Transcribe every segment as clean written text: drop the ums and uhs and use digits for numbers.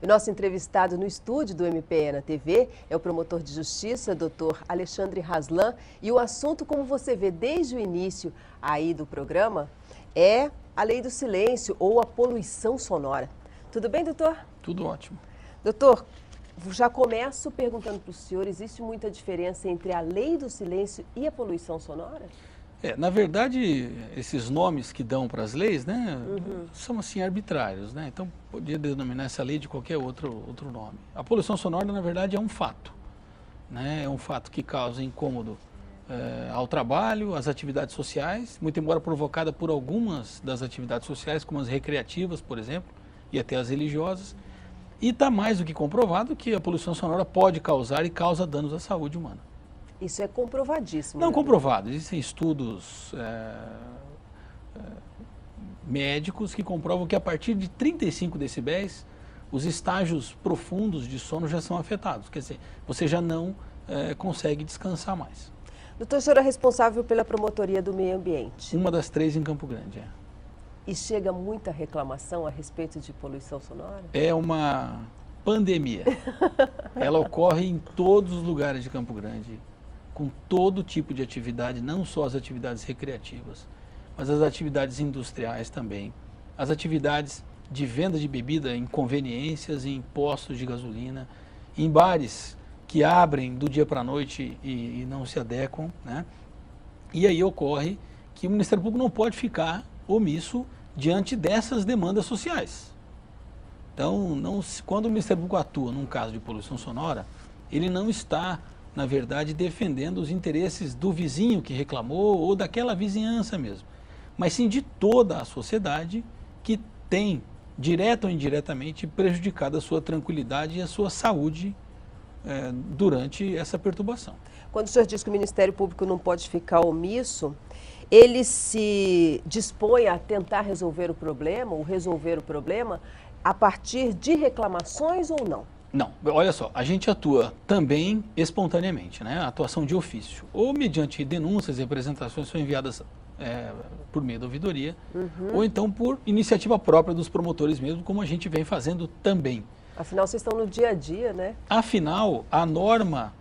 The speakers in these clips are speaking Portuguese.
E nosso entrevistado no estúdio do MPE na TV é o promotor de justiça, Dr. Alexandre Raslan. E o assunto, como você vê desde o início aí do programa, é a lei do silêncio ou a poluição sonora. Tudo bem, doutor? Tudo ótimo. Doutor, já começo perguntando para o senhor, existe muita diferença entre a lei do silêncio e a poluição sonora? Na verdade, esses nomes que dão para as leis, né, são assim arbitrários, né? Então, podia denominar essa lei de qualquer outro nome. A poluição sonora, na verdade, é um fato, né? É um fato que causa incômodo ao trabalho, às atividades sociais, muito embora provocada por algumas das atividades sociais, como as recreativas, por exemplo, e até as religiosas. E está mais do que comprovado que a poluição sonora pode causar e causa danos à saúde humana. Isso é comprovadíssimo. Não, né? comprovado. Existem estudos médicos que comprovam que a partir de 35 decibéis, os estágios profundos de sono já são afetados. Quer dizer, você já não consegue descansar mais. Doutor, o senhor é responsável pela promotoria do meio ambiente. Uma das 3 em Campo Grande, E chega muita reclamação a respeito de poluição sonora? É uma pandemia. Ela ocorre em todos os lugares de Campo Grande, com todo tipo de atividade, não só as atividades recreativas, mas as atividades industriais também, as atividades de venda de bebida em conveniências, em postos de gasolina, em bares que abrem do dia para a noite e não se adequam, né? E aí ocorre que o Ministério Público não pode ficar omisso diante dessas demandas sociais. Então, quando o Ministério Público atua num caso de poluição sonora, ele não está, na verdade, defendendo os interesses do vizinho que reclamou ou daquela vizinhança mesmo, mas sim de toda a sociedade que tem, direta ou indiretamente, prejudicado a sua tranquilidade e a sua saúde durante essa perturbação. Quando o senhor diz que o Ministério Público não pode ficar omisso, ele se dispõe a tentar resolver o problema, ou resolver o problema, a partir de reclamações ou não? Não, olha só, a gente atua também espontaneamente, né? A atuação de ofício, ou mediante denúncias e apresentações são enviadas por meio da ouvidoria, ou então por iniciativa própria dos promotores mesmo, como a gente vem fazendo também. Afinal, vocês estão no dia a dia, né? Afinal, a norma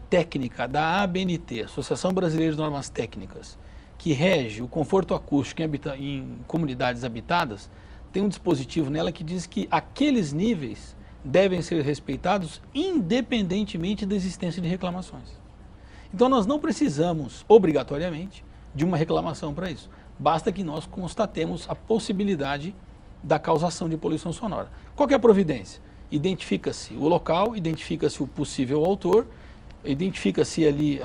técnica da ABNT, Associação Brasileira de Normas Técnicas, que rege o conforto acústico em comunidades habitadas, tem um dispositivo nela que diz que aqueles níveis devem ser respeitados independentemente da existência de reclamações. Então nós não precisamos, obrigatoriamente, de uma reclamação para isso. Basta que nós constatemos a possibilidade da causação de poluição sonora. Qual que é a providência? Identifica-se o local, identifica-se o possível autor, identifica-se ali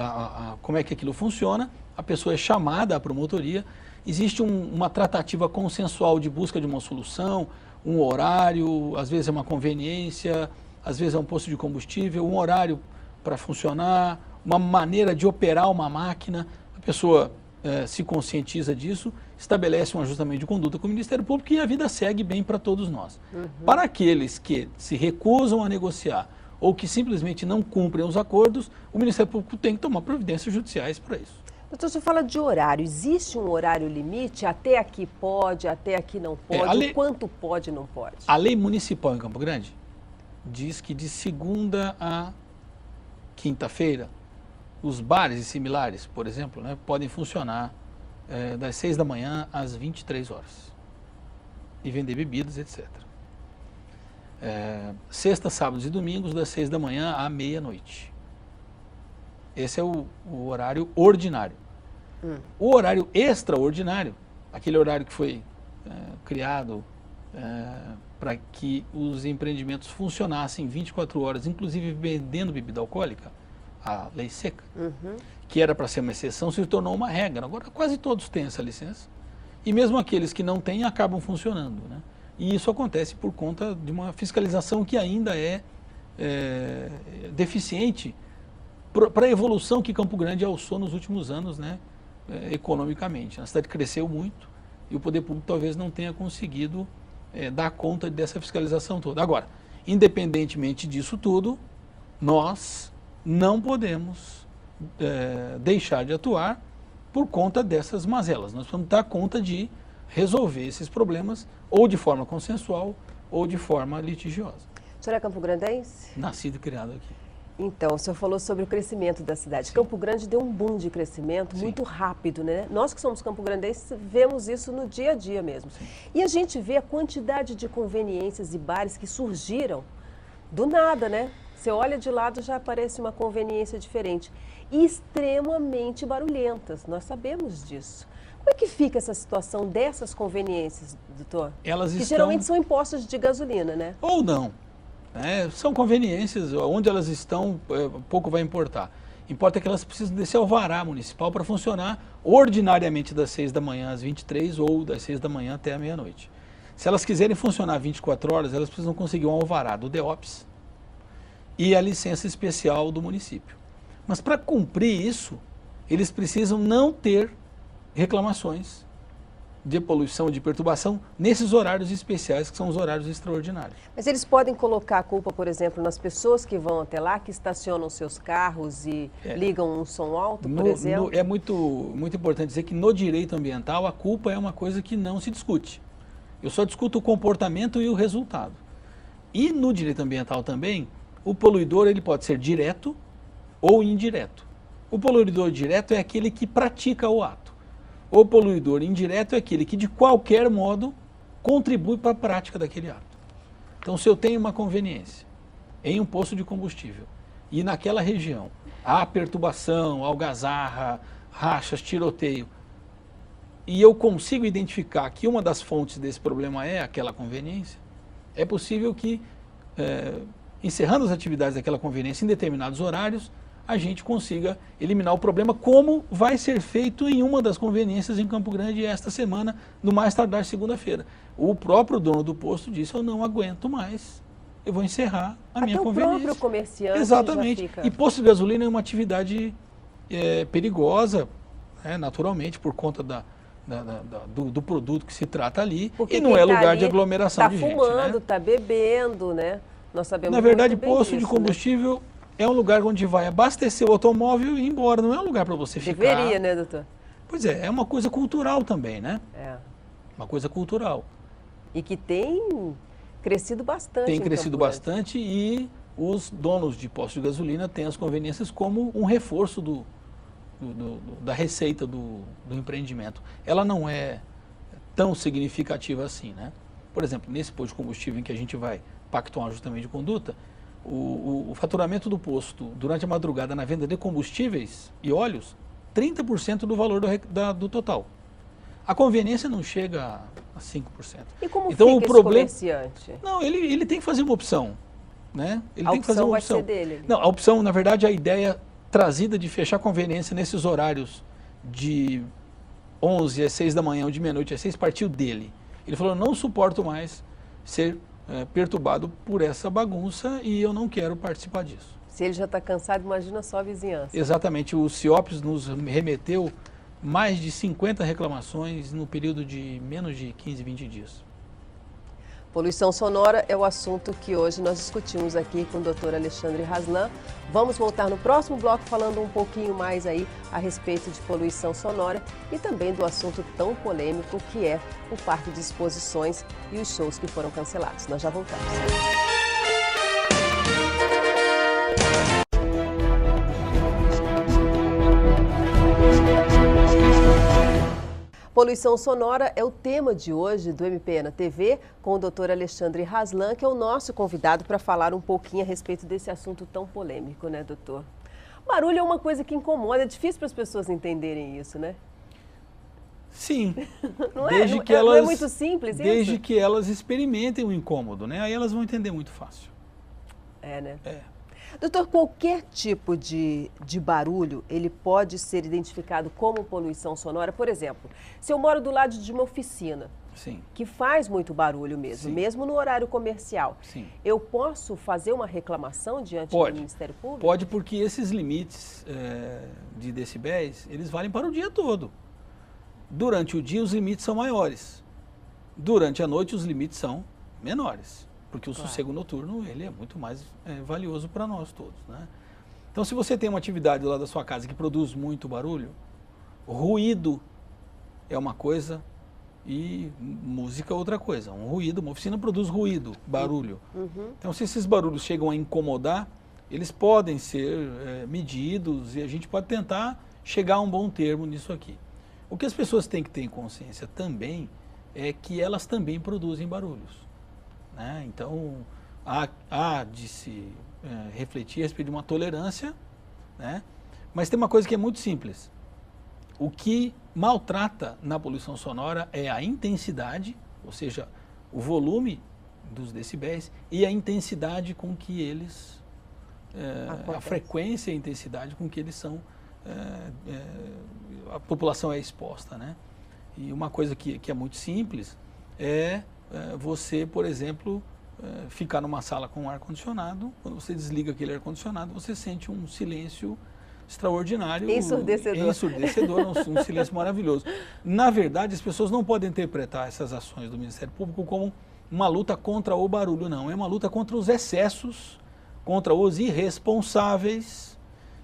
como é que aquilo funciona, a pessoa é chamada à promotoria, existe uma tratativa consensual de busca de uma solução, um horário, às vezes é uma conveniência, às vezes é um posto de combustível, um horário para funcionar, uma maneira de operar uma máquina, a pessoa se conscientiza disso, estabelece um ajustamento de conduta com o Ministério Público e a vida segue bem para todos nós. Para aqueles que se recusam a negociar ou que simplesmente não cumprem os acordos, o Ministério Público tem que tomar providências judiciais para isso. Doutor, você fala de horário. Existe um horário limite? Até aqui pode, até aqui não pode? O quanto pode e não pode? A lei municipal em Campo Grande diz que de segunda a quinta-feira, os bares e similares, por exemplo, né, podem funcionar das 6 da manhã às 23 horas e vender bebidas, etc. Sexta, sábados e domingos, das 6 da manhã à meia-noite. Esse é o horário ordinário. O horário extraordinário, aquele horário que foi criado para que os empreendimentos funcionassem 24 horas, inclusive vendendo bebida alcoólica, a lei seca, que era para ser uma exceção, se tornou uma regra. Agora quase todos têm essa licença. E mesmo aqueles que não têm acabam funcionando, né? E isso acontece por conta de uma fiscalização que ainda é deficiente para a evolução que Campo Grande alçou nos últimos anos, né, economicamente. A cidade cresceu muito e o poder público talvez não tenha conseguido dar conta dessa fiscalização toda. Agora, independentemente disso tudo, nós não podemos deixar de atuar por conta dessas mazelas. Nós precisamos dar conta de resolver esses problemas ou de forma consensual ou de forma litigiosa. O senhor é campograndense? Nascido e criado aqui. Então, o senhor falou sobre o crescimento da cidade. Sim. Campo Grande deu um boom de crescimento muito rápido, né? Nós que somos campograndenses vemos isso no dia a dia mesmo. Sim. E a gente vê a quantidade de conveniências e bares que surgiram do nada, né? Você olha de lado, já aparece uma conveniência diferente. E extremamente barulhentas, nós sabemos disso. Como é que fica essa situação dessas conveniências, doutor? Que geralmente são impostos de gasolina, né? Ou não. São conveniências, onde elas estão, pouco vai importar. Importa que elas precisam desse alvará municipal para funcionar ordinariamente das 6 da manhã às 23 ou das 6 da manhã até a meia-noite. Se elas quiserem funcionar 24 horas, elas precisam conseguir um alvará do DEOPS e a licença especial do município. Mas para cumprir isso, eles precisam não ter reclamações de poluição, de perturbação, nesses horários especiais, que são os horários extraordinários. Mas eles podem colocar a culpa, por exemplo, nas pessoas que vão até lá, que estacionam seus carros e ligam um som alto, por exemplo? É muito importante dizer que no direito ambiental a culpa é uma coisa que não se discute. Eu só discuto o comportamento e o resultado. E no direito ambiental também, o poluidor ele pode ser direto ou indireto. O poluidor direto é aquele que pratica o ato. O poluidor indireto é aquele que, de qualquer modo, contribui para a prática daquele ato. Então, se eu tenho uma conveniência em um posto de combustível e naquela região há perturbação, algazarra, rachas, tiroteio, e eu consigo identificar que uma das fontes desse problema é aquela conveniência, é possível que, encerrando as atividades daquela conveniência em determinados horários, a gente consiga eliminar o problema, como vai ser feito em uma das conveniências em Campo Grande esta semana, no mais tardar segunda-feira. O próprio dono do posto disse, eu não aguento mais, eu vou encerrar a minha conveniência. O próprio comerciante Exatamente. Já fica... E posto de gasolina é uma atividade perigosa, naturalmente, por conta do produto que se trata ali. Porque e não é lugar de aglomeração de gente. Está fumando, está bebendo, né? Nós sabemos. Na verdade, muito bem posto disso, de combustível... né? É um lugar onde vai abastecer o automóvel e ir embora, não é um lugar para você ficar. Deveria, né, doutor? Pois é uma coisa cultural também, né? Uma coisa cultural. E que tem crescido bastante. Tem crescido bastante e os donos de postos de gasolina têm as conveniências como um reforço da receita do empreendimento. Ela não é tão significativa assim, né? Por exemplo, nesse posto de combustível em que a gente vai pactuar um ajustamento de conduta, o faturamento do posto durante a madrugada na venda de combustíveis e óleos, 30% do valor do total. A conveniência não chega a 5%. E como então, fica esse comerciante? Não, ele tem que fazer uma opção. Né? Ele tem que fazer uma opção. Vai ser dele. Não, a opção, na verdade, a ideia trazida de fechar a conveniência nesses horários de 11 às 6 da manhã ou de meia-noite às 6 partiu dele. Ele falou, não suporto mais ser perturbado por essa bagunça e eu não quero participar disso. Se ele já está cansado, imagina só a vizinhança. Exatamente. O CIOPS nos remeteu mais de 50 reclamações no período de menos de 15, 20 dias. Poluição sonora é o assunto que hoje nós discutimos aqui com o Dr. Alexandre Raslan. Vamos voltar no próximo bloco falando um pouquinho mais aí a respeito de poluição sonora e também do assunto tão polêmico que é o Parque de Exposições e os shows que foram cancelados. Nós já voltamos. Poluição sonora é o tema de hoje do MP na TV com o Dr. Alexandre Raslan, que é o nosso convidado para falar um pouquinho a respeito desse assunto tão polêmico, né, doutor? Barulho é uma coisa que incomoda, é difícil para as pessoas entenderem isso, né? Sim. Não é muito simples isso? Desde que elas experimentem o incômodo, né? Aí elas vão entender muito fácil. É, né? É. Doutor, qualquer tipo de barulho, ele pode ser identificado como poluição sonora? Por exemplo, se eu moro do lado de uma oficina, sim, que faz muito barulho mesmo, sim, mesmo no horário comercial, sim, eu posso fazer uma reclamação diante do Ministério Público? Pode, porque esses limites de decibéis, eles valem para o dia todo. Durante o dia, os limites são maiores. Durante a noite, os limites são menores. Porque o sossego noturno, ele é muito mais valioso para nós todos, né? Então, se você tem uma atividade lá da sua casa que produz muito barulho, ruído é uma coisa e música é outra coisa. Um ruído, uma oficina produz ruído, barulho. Então, se esses barulhos chegam a incomodar, eles podem ser medidos e a gente pode tentar chegar a um bom termo nisso aqui. O que as pessoas têm que ter em consciência também é que elas também produzem barulhos, né? Então, há de se refletir a respeito de uma tolerância, né? Mas tem uma coisa que é muito simples. O que maltrata na poluição sonora é a intensidade, ou seja, o volume dos decibéis e a intensidade com que eles, a frequência e a intensidade com que eles são, a população é exposta, né? E uma coisa que é muito simples é você, por exemplo, ficar numa sala com ar-condicionado. Quando você desliga aquele ar-condicionado, você sente um silêncio extraordinário. Ensurdecedor. Ensurdecedor, um silêncio maravilhoso. Na verdade, as pessoas não podem interpretar essas ações do Ministério Público como uma luta contra o barulho, não. É uma luta contra os excessos, contra os irresponsáveis,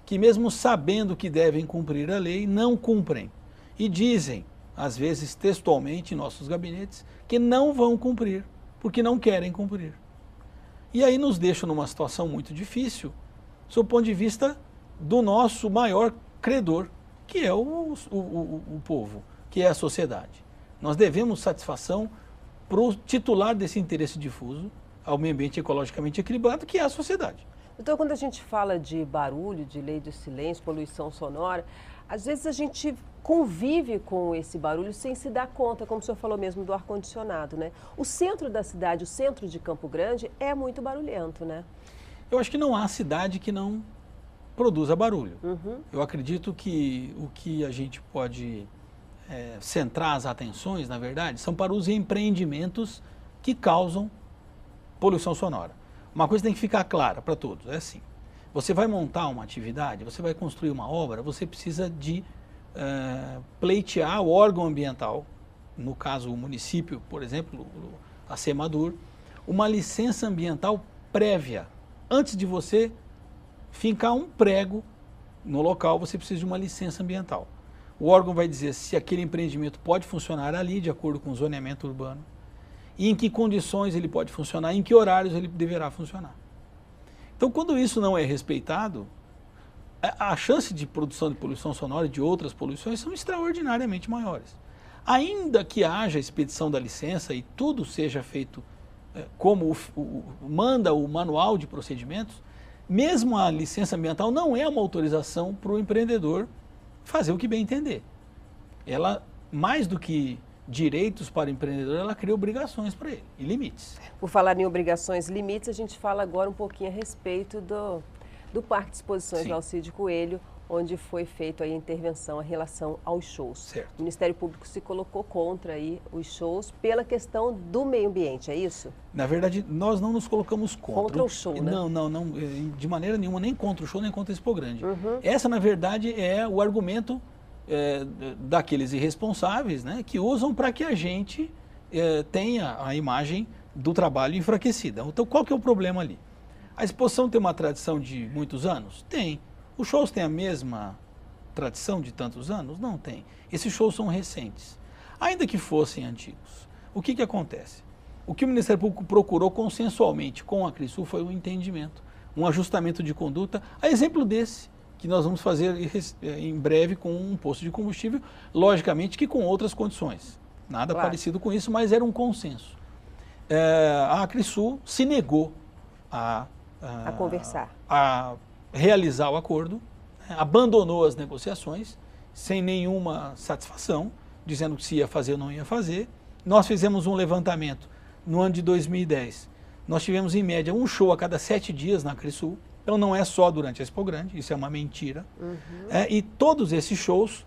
que mesmo sabendo que devem cumprir a lei, não cumprem. E dizem, às vezes textualmente em nossos gabinetes, que não vão cumprir, porque não querem cumprir. E aí nos deixa numa situação muito difícil, sob o ponto de vista do nosso maior credor, que é o povo, que é a sociedade. Nós devemos satisfação para o titular desse interesse difuso ao meio ambiente ecologicamente equilibrado, que é a sociedade. Então, quando a gente fala de barulho, de lei de silêncio, poluição sonora, às vezes a gente convive com esse barulho sem se dar conta, como o senhor falou mesmo do ar-condicionado, né? O centro da cidade, o centro de Campo Grande, é muito barulhento, né? Eu acho que não há cidade que não produza barulho. Eu acredito que o que a gente pode centrar as atenções, na verdade, são para os empreendimentos que causam poluição sonora. Uma coisa tem que ficar clara para todos, é assim, você vai montar uma atividade, você vai construir uma obra, você precisa de pleitear o órgão ambiental, no caso o município, por exemplo, a SEMADUR, uma licença ambiental prévia. Antes de você fincar um prego no local, você precisa de uma licença ambiental. O órgão vai dizer se aquele empreendimento pode funcionar ali, de acordo com o zoneamento urbano, e em que condições ele pode funcionar, em que horários ele deverá funcionar. Então, quando isso não é respeitado, a chance de produção de poluição sonora e de outras poluições são extraordinariamente maiores. Ainda que haja expedição da licença e tudo seja feito como manda o manual de procedimentos, mesmo a licença ambiental não é uma autorização para o empreendedor fazer o que bem entender. Ela, mais do que direitos para o empreendedor, ela cria obrigações para ele e limites. Por falar em obrigações e limites, a gente fala agora um pouquinho a respeito do Parque de Exposições do Alcide Coelho, onde foi feita a intervenção em relação aos shows. Certo. O Ministério Público se colocou contra aí os shows pela questão do meio ambiente, é isso? Na verdade, nós não nos colocamos contra. Contra o show, né? Não, de maneira nenhuma, nem contra o show, nem contra a Expo Grande. Essa, na verdade, é o argumento daqueles irresponsáveis, né, que usam para que a gente tenha a imagem do trabalho enfraquecida. Então, qual que é o problema ali? A exposição tem uma tradição de muitos anos? Tem. Os shows têm a mesma tradição de tantos anos? Não tem. Esses shows são recentes. Ainda que fossem antigos. O que acontece? O que o Ministério Público procurou consensualmente com a CRISU foi um entendimento, um ajustamento de conduta, a exemplo desse, que nós vamos fazer em breve com um posto de combustível, logicamente que com outras condições. Nada parecido com isso, mas era um consenso. A CRISU se negou a conversar, a realizar o acordo, abandonou as negociações sem nenhuma satisfação, dizendo que se ia fazer ou não ia fazer. Nós fizemos um levantamento no ano de 2010. Nós tivemos em média um show a cada 7 dias na CRISU. Então não é só durante a Expo Grande, isso é uma mentira. E todos esses shows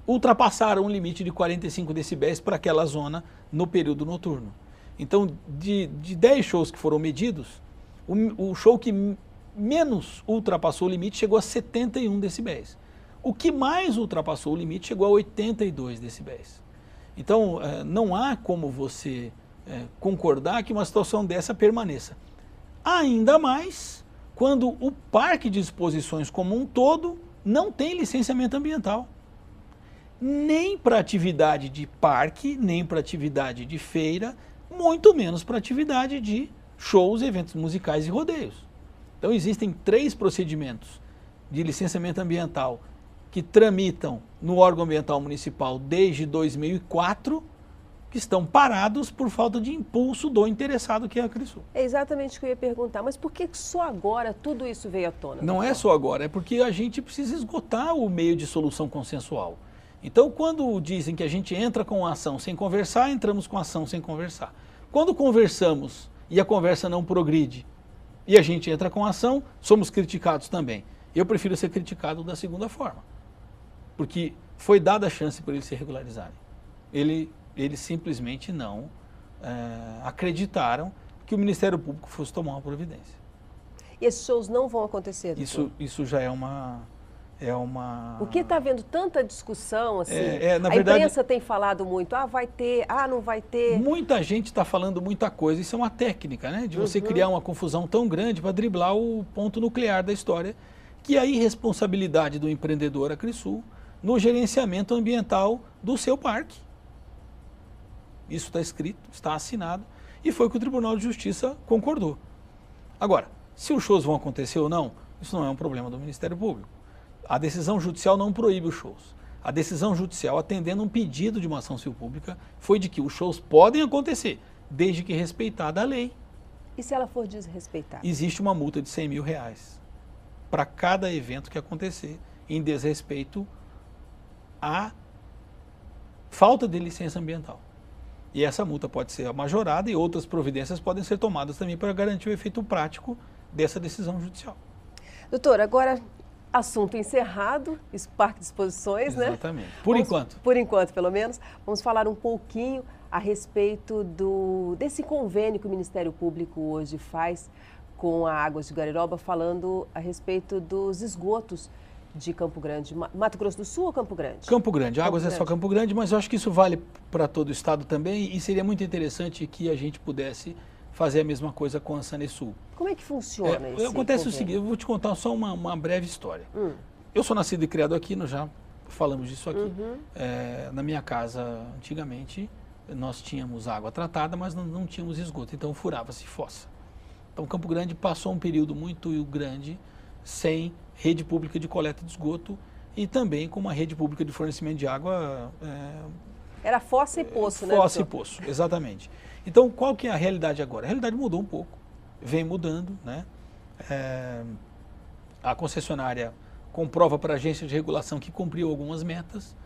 ultrapassaram um limite de 45 decibéis para aquela zona no período noturno. Então, de 10 shows que foram medidos, o show que menos ultrapassou o limite chegou a 71 decibéis. O que mais ultrapassou o limite chegou a 82 decibéis. Então, não há como você concordar que uma situação dessa permaneça. Ainda mais quando o parque de exposições como um todo não tem licenciamento ambiental. nem para atividade de parque, nem para atividade de feira, muito menos para atividade de shows, eventos musicais e rodeios. Então existem 3 procedimentos de licenciamento ambiental que tramitam no órgão ambiental municipal desde 2004, que estão parados por falta de impulso do interessado, que é a Crisul. É exatamente o que eu ia perguntar, mas por que só agora tudo isso veio à tona? Não é só agora, é porque a gente precisa esgotar o meio de solução consensual. Então, quando dizem que a gente entra com a ação sem conversar, entramos com a ação sem conversar. Quando conversamos e a conversa não progride e a gente entra com a ação, somos criticados também. Eu prefiro ser criticado da segunda forma, porque foi dada a chance para eles se regularizarem. Eles simplesmente não acreditaram que o Ministério Público fosse tomar uma providência. E esses shows não vão acontecer, doutor? Isso já é uma... O que está havendo tanta discussão, assim, na a verdade, imprensa tem falado muito, vai ter, não vai ter. Muita gente está falando muita coisa, isso é uma técnica, né? De você criar uma confusão tão grande para driblar o ponto nuclear da história, que é a irresponsabilidade do empreendedor Crisul no gerenciamento ambiental do seu parque. Isso está escrito, está assinado, e foi o que o Tribunal de Justiça concordou. Agora, se os shows vão acontecer ou não, isso não é um problema do Ministério Público. A decisão judicial não proíbe os shows. A decisão judicial, atendendo um pedido de uma ação civil pública, foi de que os shows podem acontecer, desde que respeitada a lei. E se ela for desrespeitada? Existe uma multa de R$100 mil para cada evento que acontecer em desrespeito à falta de licença ambiental. E essa multa pode ser majorada e outras providências podem ser tomadas também para garantir o efeito prático dessa decisão judicial. Doutor, agora... Assunto encerrado, isso Parque de Exposições, né? Exatamente. Por enquanto. Por enquanto, pelo menos. Vamos falar um pouquinho a respeito desse convênio que o Ministério Público hoje faz com a Águas de Guariroba, falando a respeito dos esgotos de Campo Grande. Mato Grosso do Sul ou Campo Grande? Campo Grande. Águas é só Campo Grande, mas eu acho que isso vale para todo o estado também e seria muito interessante que a gente pudesse fazer a mesma coisa com a Sanesul. Como é que funciona esse Acontece convênio? o seguinte, eu vou te contar só uma breve história. Eu sou nascido e criado aqui, nós já falamos disso aqui. Na minha casa, antigamente, nós tínhamos água tratada, mas não tínhamos esgoto, então furava-se fossa. Então Campo Grande passou um período muito grande sem rede pública de coleta de esgoto e também com uma rede pública de fornecimento de água... Era fossa e poço, né? Fossa e poço, exatamente. Então, qual que é a realidade agora? A realidade mudou um pouco, vem mudando, né? A concessionária comprova para a agência de regulação que cumpriu algumas metas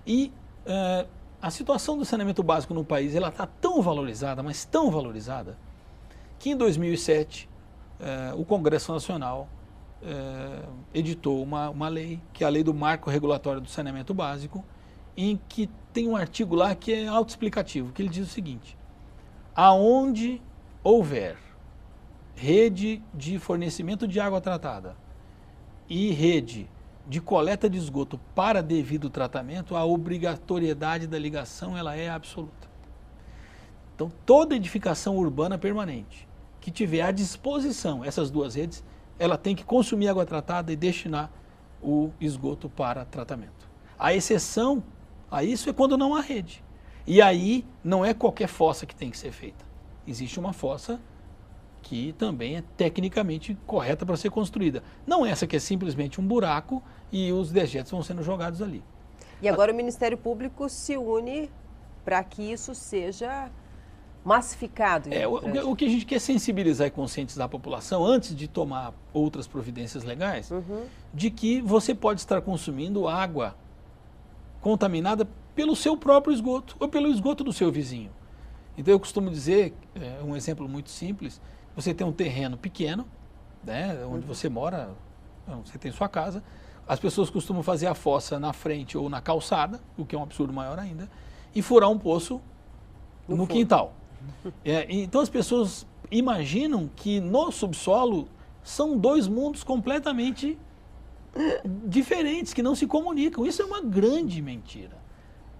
e a situação do saneamento básico no país ela está tão valorizada, mas tão valorizada, que em 2007 o Congresso Nacional editou uma lei, que é a Lei do Marco Regulatório do Saneamento Básico, em que tem um artigo lá que é autoexplicativo, que ele diz o seguinte: aonde houver rede de fornecimento de água tratada e rede de coleta de esgoto para devido tratamento, a obrigatoriedade da ligação ela é absoluta. Então, toda edificação urbana permanente que tiver à disposição essas duas redes, ela tem que consumir água tratada e destinar o esgoto para tratamento. A exceção a isso é quando não há rede. E aí não é qualquer fossa que tem que ser feita. Existe uma fossa que também é tecnicamente correta para ser construída. Não essa que é simplesmente um buraco e os dejetos vão sendo jogados ali. E agora o Ministério Público se une para que isso seja massificado. O que a gente quer é sensibilizar e conscientizar a população, antes de tomar outras providências legais, de que você pode estar consumindo água contaminada pelo seu próprio esgoto ou pelo esgoto do seu vizinho. Então eu costumo dizer, um exemplo muito simples, você tem um terreno pequeno, né, onde você mora, você tem sua casa, as pessoas costumam fazer a fossa na frente ou na calçada, o que é um absurdo maior ainda, e furar um poço no quintal. Então as pessoas imaginam que no subsolo são dois mundos completamente diferentes, que não se comunicam. Isso é uma grande mentira,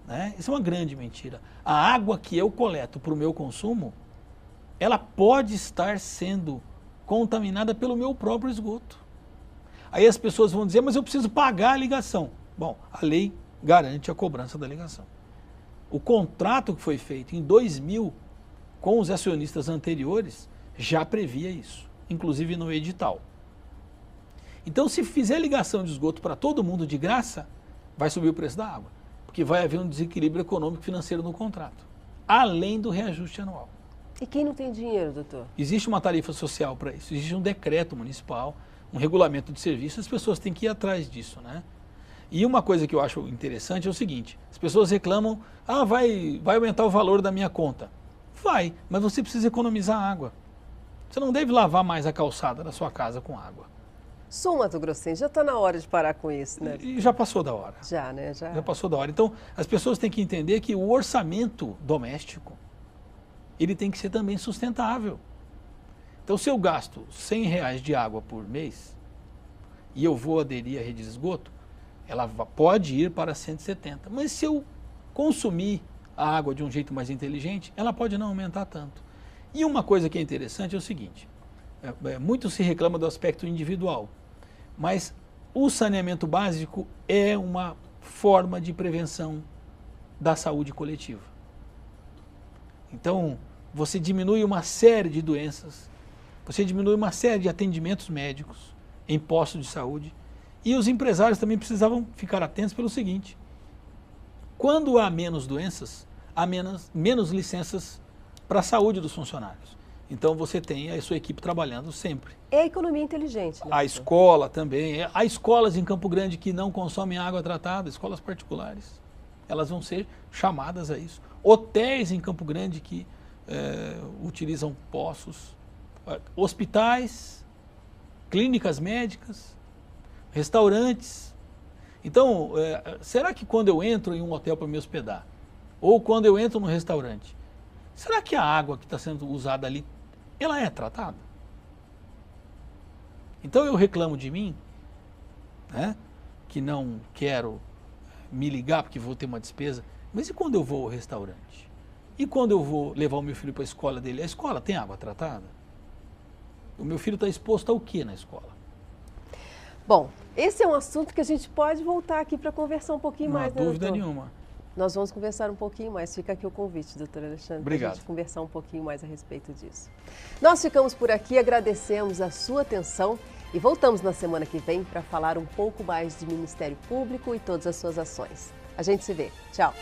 né? Isso é uma grande mentira. A água que eu coleto para o meu consumo, ela pode estar sendo contaminada pelo meu próprio esgoto. Aí as pessoas vão dizer, mas eu preciso pagar a ligação. Bom, a lei garante a cobrança da ligação. O contrato que foi feito em 2000 com os acionistas anteriores já previa isso, inclusive no edital. Então, se fizer ligação de esgoto para todo mundo de graça, vai subir o preço da água, porque vai haver um desequilíbrio econômico e financeiro no contrato, além do reajuste anual. E quem não tem dinheiro, doutor? Existe uma tarifa social para isso, existe um decreto municipal, um regulamento de serviço, as pessoas têm que ir atrás disso, né? E uma coisa que eu acho interessante é o seguinte, as pessoas reclamam, vai aumentar o valor da minha conta. Vai, mas você precisa economizar água. Você não deve lavar mais a calçada da sua casa com água. Sou mato-grossense, já está na hora de parar com isso, né? E já passou da hora. Já, né? Já passou da hora. Então, as pessoas têm que entender que o orçamento doméstico, ele tem que ser também sustentável. Então, se eu gasto R$100 de água por mês e eu vou aderir à rede de esgoto, ela pode ir para 170. Mas se eu consumir a água de um jeito mais inteligente, ela pode não aumentar tanto. E uma coisa que é interessante é o seguinte, muito se reclama do aspecto individual, mas o saneamento básico é uma forma de prevenção da saúde coletiva. Então, você diminui uma série de doenças, você diminui uma série de atendimentos médicos em postos de saúde, e os empresários também precisavam ficar atentos pelo seguinte, quando há menos doenças, há menos licenças para a saúde dos funcionários. Então você tem a sua equipe trabalhando sempre. É a economia inteligente, né? A escola também. Há escolas em Campo Grande que não consomem água tratada, escolas particulares. Elas vão ser chamadas a isso. Hotéis em Campo Grande que utilizam poços. Hospitais, clínicas médicas, restaurantes. Então, será que quando eu entro em um hotel para me hospedar, ou quando eu entro num restaurante, será que a água que está sendo usada ali, ela é tratada? Então eu reclamo de mim, né, que não quero me ligar porque vou ter uma despesa, mas e quando eu vou ao restaurante? E quando eu vou levar o meu filho para a escola dele? A escola tem água tratada? O meu filho está exposto ao que na escola? Bom, esse é um assunto que a gente pode voltar aqui para conversar um pouquinho mais, né, Não há dúvida doutor? nenhuma. Nós vamos conversar um pouquinho mais. Fica aqui o convite, doutor Alexandre, para a Obrigado. gente conversar um pouquinho mais a respeito disso. Nós ficamos por aqui, agradecemos a sua atenção e voltamos na semana que vem para falar um pouco mais de Ministério Público e todas as suas ações. A gente se vê. Tchau.